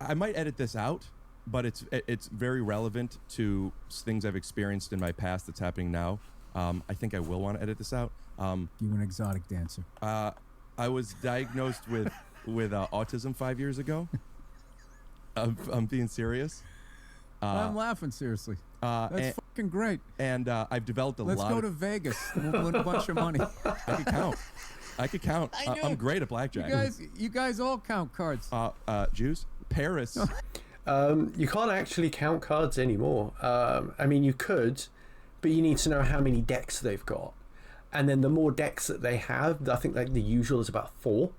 I might edit this out, but it's very relevant to things I've experienced in my past that's happening now. I think I will want to edit this out. You an exotic dancer. I was diagnosed with autism 5 years ago. I'm being serious. I'm laughing seriously. That's fucking great. And I've developed a lot. Let's go to Vegas. We'll win a bunch of money. I could count. I'm great at blackjack. You guys all count cards. Jews? Paris. You can't actually count cards anymore. I mean, you could, but you need to know how many decks they've got. And then the more decks that they have, I think like the usual is about 4.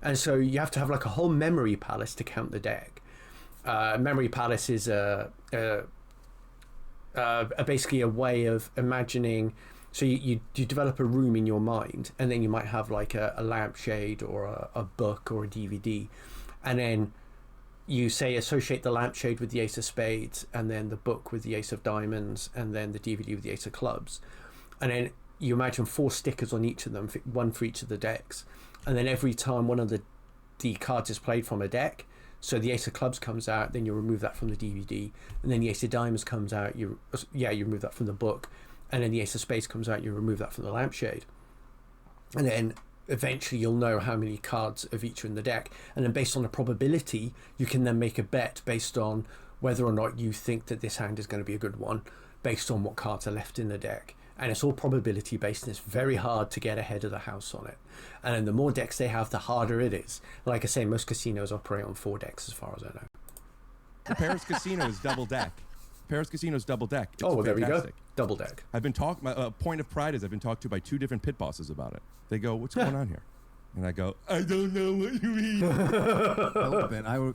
And so you have to have like a whole memory palace to count the deck. Memory palace is basically a way of imagining. So you develop a room in your mind, and then you might have like a lampshade or a book or a DVD, and then you say associate the lampshade with the ace of spades, and then the book with the ace of diamonds, and then the DVD with the ace of clubs, and then you imagine 4 stickers on each of them, one for each of the decks, and then every time one of the cards is played from a deck, so the ace of clubs comes out, then you remove that from the DVD, and then the ace of diamonds comes out, you remove that from the book, and then the ace of spades comes out, you remove that from the lampshade, and then eventually you'll know how many cards of each are in the deck, and then based on the probability you can then make a bet based on whether or not you think that this hand is going to be a good one based on what cards are left in the deck. And it's all probability based, and it's very hard to get ahead of the house on it. And then the more decks they have, the harder it is. Like I say, most casinos operate on 4 decks as far as I know. Paris Casino is double deck. Paris Casino is double deck. It's well, fantastic. There we go. Double deck. I've been talked. My point of pride is I've been talked to by 2 different pit bosses about it. They go, "What's going on here?" And I go, "I don't know what you mean."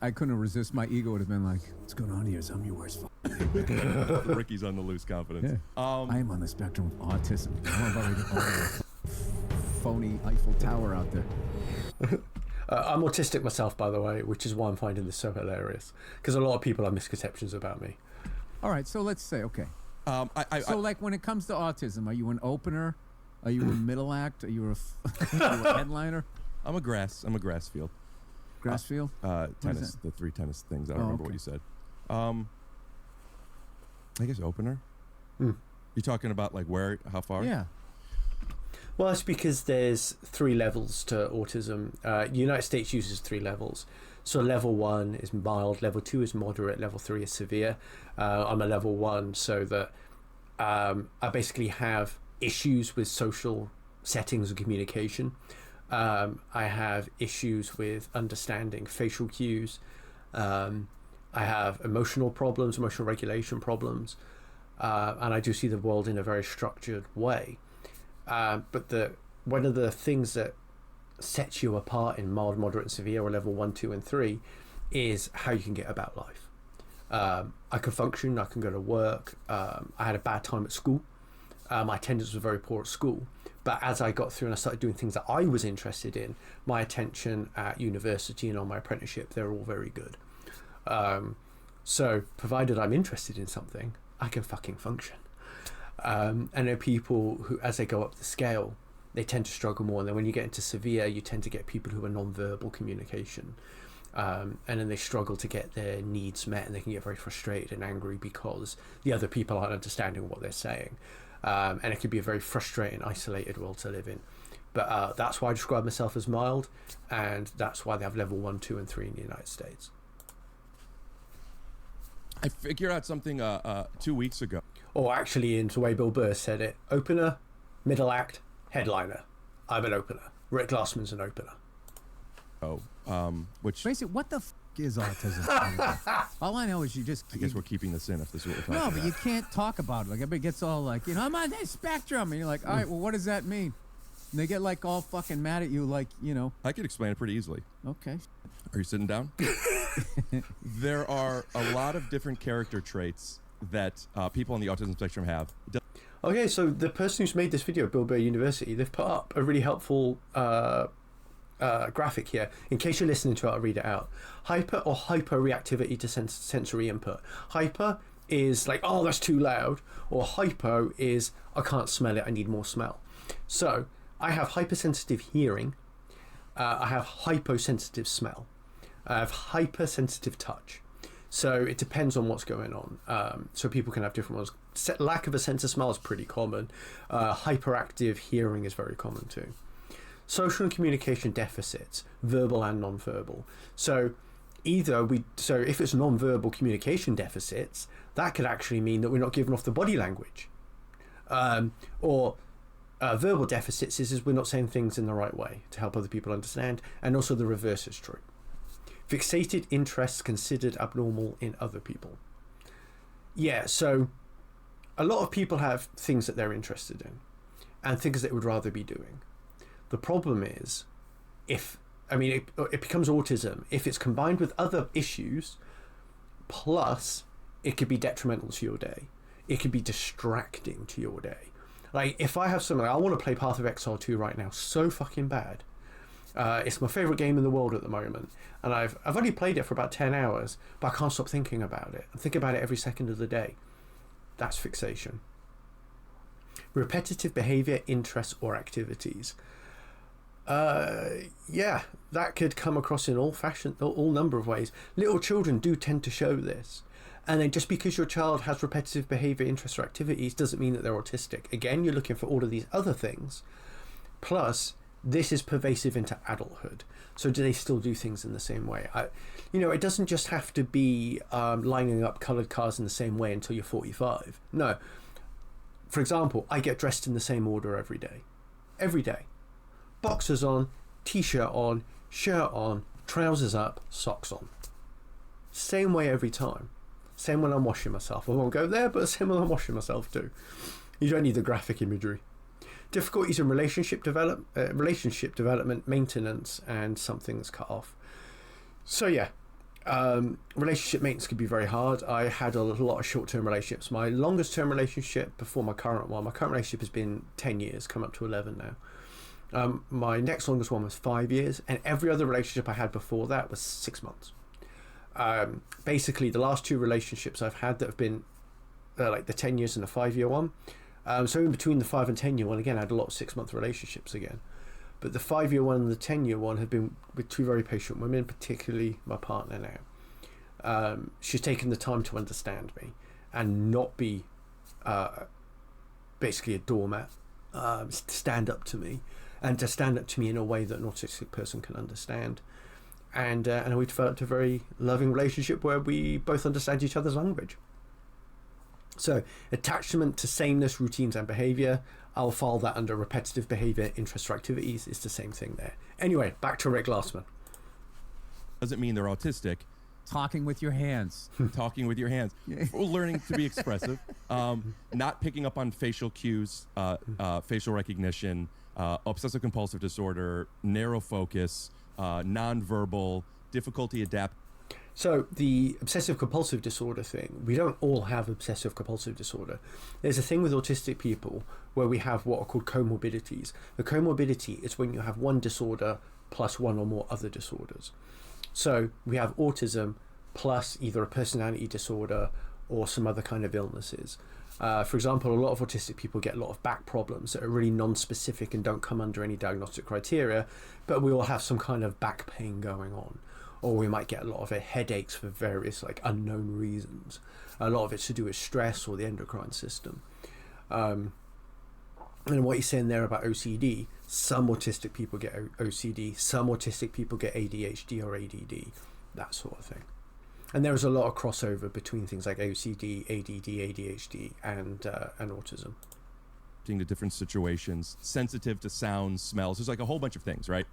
I couldn't resist. My ego would have been like, "What's going on here? I'm your worst." Ricky's on the loose confidence. Yeah. I am on the spectrum of autism. I'm about to get all the phony Eiffel Tower out there. I'm autistic myself, by the way, which is why I'm finding this so hilarious. Because a lot of people have misconceptions about me. All right, so let's say, okay. Like when it comes to autism, are you an opener? Are you a middle act? Are you a headliner? I'm a grass field. Grass field? Tennis. The 3 tennis things. I don't remember what you said. I guess opener. You talking about like where? How far? Yeah. Well, that's because there's 3 levels to autism. United States uses 3 levels. So level 1 is mild, level 2 is moderate, level 3 is severe. I'm a level 1, so that I basically have issues with social settings and communication. I have issues with understanding facial cues. I have emotional problems, emotional regulation problems, and I do see the world in a very structured way. But one of the things that sets you apart in mild, moderate, and severe, or level 1, 2, and 3, is how you can get about life. I can function, I can go to work. I had a bad time at school. My attendance was very poor at school. But as I got through and I started doing things that I was interested in, my attention at university and on my apprenticeship, they're all very good. So provided I'm interested in something, I can fucking function. And there are people who, as they go up the scale, they tend to struggle more. And then when you get into severe, you tend to get people who are non-verbal communication. And then they struggle to get their needs met, and they can get very frustrated and angry because the other people aren't understanding what they're saying. And it can be a very frustrating, isolated world to live in. But that's why I describe myself as mild, and that's why they have level 1, 2, and 3 in the United States. I figured out something 2 weeks ago. Or actually, in the way Bill Burr said it, opener, middle act, headliner. I'm an opener. Rick Glassman's an opener. Which basically, what the is autism? All I know is you just. I guess we're keeping this in if this is what we're talking about. No, but you can't talk about it. Like everybody gets all like, I'm on this spectrum, and you're like, all right, well, what does that mean? And they get like all fucking mad at you, like, I could explain it pretty easily. Okay. Are you sitting down? There are a lot of different character traits that people on the autism spectrum have. Okay, so the person who's made this video, Bill Burr University, they've put up a really helpful graphic here. In case you're listening to it, I'll read it out. Hyper or hyperreactivity to sensory input. Hyper is like, oh, that's too loud. Or hypo is, I can't smell it, I need more smell. So I have hypersensitive hearing. I have hyposensitive smell. I have hypersensitive touch. So it depends on what's going on. So people can have different ones. Lack of a sense of smell is pretty common. Hyperactive hearing is very common too. Social and communication deficits, verbal and non-verbal. So if it's non-verbal communication deficits, that could actually mean that we're not giving off the body language. Or verbal deficits is we're not saying things in the right way to help other people understand. And also the reverse is true. Fixated interests considered abnormal in other people. Yeah, so a lot of people have things that they're interested in and things that they would rather be doing. The problem is, it becomes autism if it's combined with other issues, plus it could be detrimental to your day. It could be distracting to your day. Like, if I have something, I want to play Path of Exile 2 right now so fucking bad. It's my favourite game in the world at the moment, and I've only played it for about 10 hours, but I can't stop thinking about it. I think about it every second of the day. That's fixation. Repetitive behaviour, interests or activities. Yeah, that could come across in all number of ways. Little children do tend to show this. And then just because your child has repetitive behaviour, interests or activities doesn't mean that they're autistic. Again, you're looking for all of these other things. Plus, this is pervasive into adulthood. So do they still do things in the same way? It doesn't just have to be lining up coloured cars in the same way until you're 45. No. For example, I get dressed in the same order every day. Every day. Boxers on, t-shirt on, shirt on, trousers up, socks on. Same way every time. Same when I'm washing myself. I won't go there, but same when I'm washing myself too. You don't need the graphic imagery. Difficulties in relationship development, maintenance, and something that's cut off. So yeah, relationship maintenance can be very hard. I had a lot of short-term relationships. My longest term relationship before my current relationship has been 10 years, come up to 11 now. My next longest one was 5 years, and every other relationship I had before that was 6 months. Basically, the last two relationships I've had that have been like the 10 years and the 5-year one. So in between the 5 and 10-year one, again, I had a lot of 6-month relationships again. But the 5-year one and the 10-year one have been with two very patient women, particularly my partner now. She's taken the time to understand me and not be basically a doormat, stand up to me, and to stand up to me in a way that an autistic person can understand. And we developed a very loving relationship where we both understand each other's language. So attachment to sameness, routines and behaviour, I'll file that under repetitive behaviour, interests or activities. It's the same thing there. Anyway, back to Rick Glassman. Doesn't mean they're autistic. Talking with your hands. Talking with your hands. Learning to be expressive. Not picking up on facial cues, facial recognition, obsessive compulsive disorder, narrow focus, nonverbal, difficulty adapt. So the obsessive compulsive disorder thing, we don't all have obsessive compulsive disorder. There's a thing with autistic people where we have what are called comorbidities. The comorbidity is when you have one disorder plus one or more other disorders. So we have autism plus either a personality disorder or some other kind of illnesses. For example, a lot of autistic people get a lot of back problems that are really non-specific and don't come under any diagnostic criteria, but we all have some kind of back pain going on. Or we might get a lot of headaches for various unknown reasons. A lot of it's to do with stress or the endocrine system. And what you're saying there about OCD, some autistic people get OCD, some autistic people get ADHD or ADD, that sort of thing. And there is a lot of crossover between things like OCD, ADD, ADHD, and autism. To different situations, sensitive to sounds, smells. There's a whole bunch of things, right?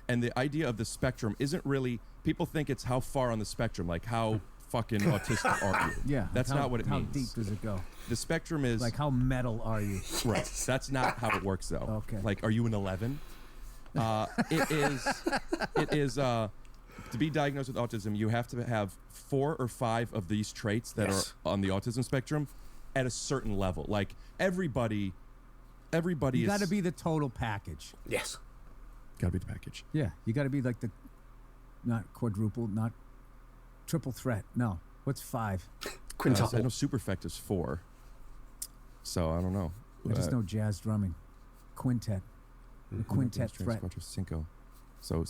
And the idea of the spectrum isn't really, people think it's how far on the spectrum, like how fucking autistic are you? Yeah. That's not what it means. How deep does it go? The spectrum is... Like how metal are you? Right. That's not how it works though. Okay. Like, are you an 11? It is, to be diagnosed with autism, you have to have 4 or 5 of these traits that are on the autism spectrum at a certain level. Like everybody You got to be the total package. Yes. Got to be the package. Yeah, you got to be like not quadruple, not triple threat. No, what's 5? Quintuple. I know superfect is 4. So I don't know. I just know jazz drumming. Quintet. The quintet threat. Cinco. So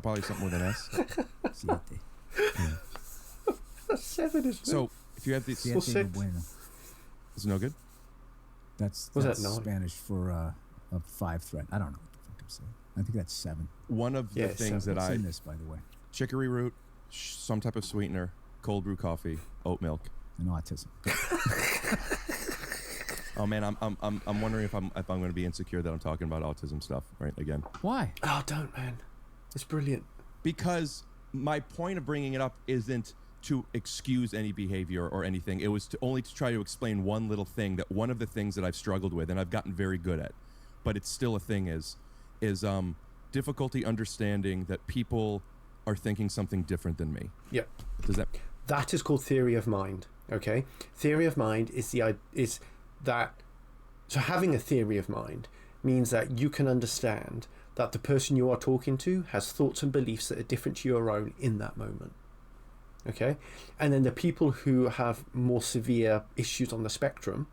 probably something with an S. Siete. That's 7, isn't it? So if you have the, Siete no bueno. is it no good? That's Was that 9? Spanish for a 5 threat. I don't know what the fuck I'm saying. I think that's 7. One of the things that What's in this, by the way? chicory root, some type of sweetener, cold brew coffee, oat milk, And autism. Oh man, I'm wondering if I'm going to be insecure that I'm talking about autism stuff right again. Why? Oh, don't, man. It's brilliant. Because my point of bringing it up isn't to excuse any behavior or anything. It was only to try to explain one little thing, that one of the things that I've struggled with and I've gotten very good at, but it's still a thing, is difficulty understanding that people are thinking something different than me. Yep. Does That is called theory of mind. Okay, theory of mind is that. So having a theory of mind means that you can understand that the person you are talking to has thoughts and beliefs that are different to your own in that moment. Okay, and then the people who have more severe issues on the spectrum,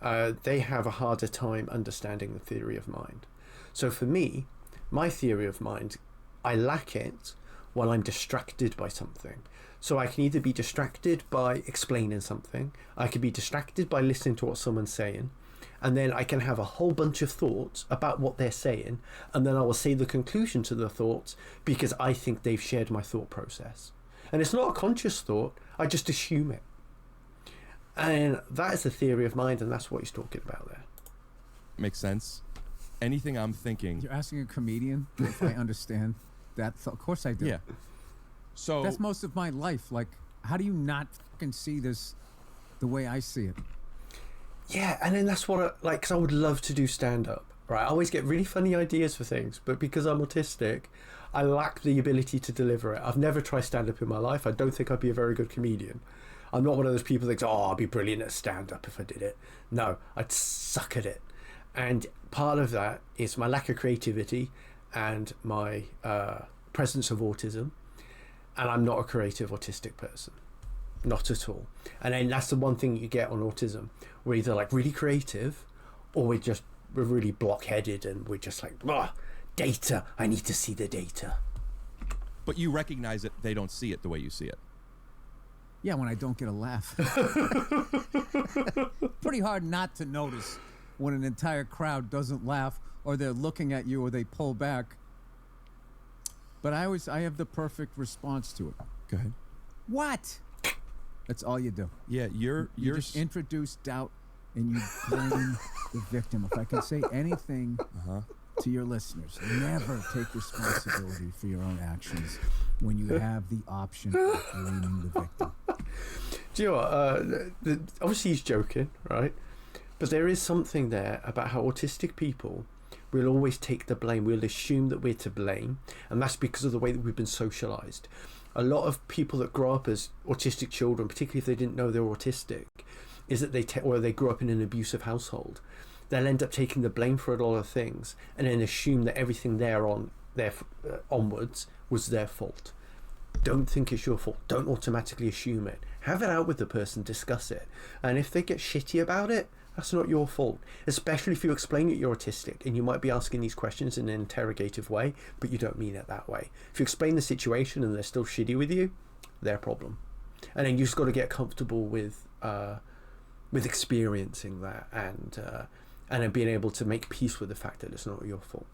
they have a harder time understanding the theory of mind. So for me, my theory of mind, I lack it when I'm distracted by something. So I can either be distracted by explaining something, I could be distracted by listening to what someone's saying, and then I can have a whole bunch of thoughts about what they're saying, and then I will say the conclusion to the thoughts because I think they've shared my thought process. And it's not a conscious thought, I just assume it. And that is the theory of mind, and that's what he's talking about there. makes sense? Anything I'm thinking. You're asking a comedian if I understand that. Of course I do. Yeah. So that's most of my life. Like, how do you not fucking see this the way I see it? Yeah, and then that's what because I would love to do stand-up, right? I always get really funny ideas for things, but because I'm autistic, I lack the ability to deliver it. I've never tried stand-up in my life. I don't think I'd be a very good comedian. I'm not one of those people that thinks, oh, I'd be brilliant at stand-up if I did it. No, I'd suck at it. And part of that is my lack of creativity and my presence of autism. And I'm not a creative autistic person. Not at all. And then that's the one thing you get on autism. We're either like really creative, or we're really blockheaded and we're just like, data, I need to see the data. But you recognize it, they don't see it the way you see it. Yeah, when I don't get a laugh. Pretty hard not to notice when an entire crowd doesn't laugh, or they're looking at you, or they pull back. But I have the perfect response to it. Go ahead. What? That's all you do. Yeah, You just introduce doubt and you blame the victim. If I can say anything to your listeners, never take responsibility for your own actions when you have the option of blaming the victim. Do you know what? Obviously he's joking, right? But there is something there about how autistic people will always take the blame. We'll assume that we're to blame, and that's because of the way that we've been socialized. A lot of people that grow up as autistic children, particularly if they didn't know they were autistic, is that they grew up in an abusive household. They'll end up taking the blame for a lot of things and then assume that everything onwards was their fault. Don't think it's your fault. Don't automatically assume it. Have it out with the person, discuss it. And if they get shitty about it, that's not your fault. Especially if you explain that you're autistic and you might be asking these questions in an interrogative way, but you don't mean it that way. If you explain the situation and they're still shitty with you, their problem. And then you just got to get comfortable with experiencing that and then being able to make peace with the fact that it's not your fault.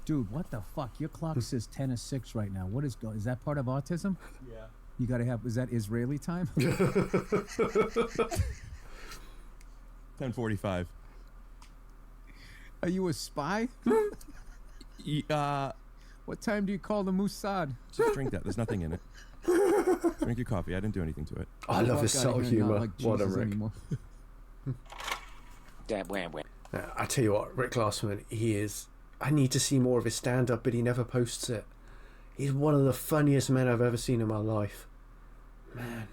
Dude, what the fuck? Your clock says 10:06 right now. What is that part of autism? Yeah. You gotta have, is that Israeli time? 10:45. Are you a spy? What time do you call the Mossad? Just drink that. There's nothing in it. Drink your coffee. I didn't do anything to it. Oh, I love his subtle humor. Like What a Jesus Rick. anymore. I tell you what, Rick Glassman, he is. I need to see more of his stand-up, but he never posts it. He's one of the funniest men I've ever seen in my life. Man.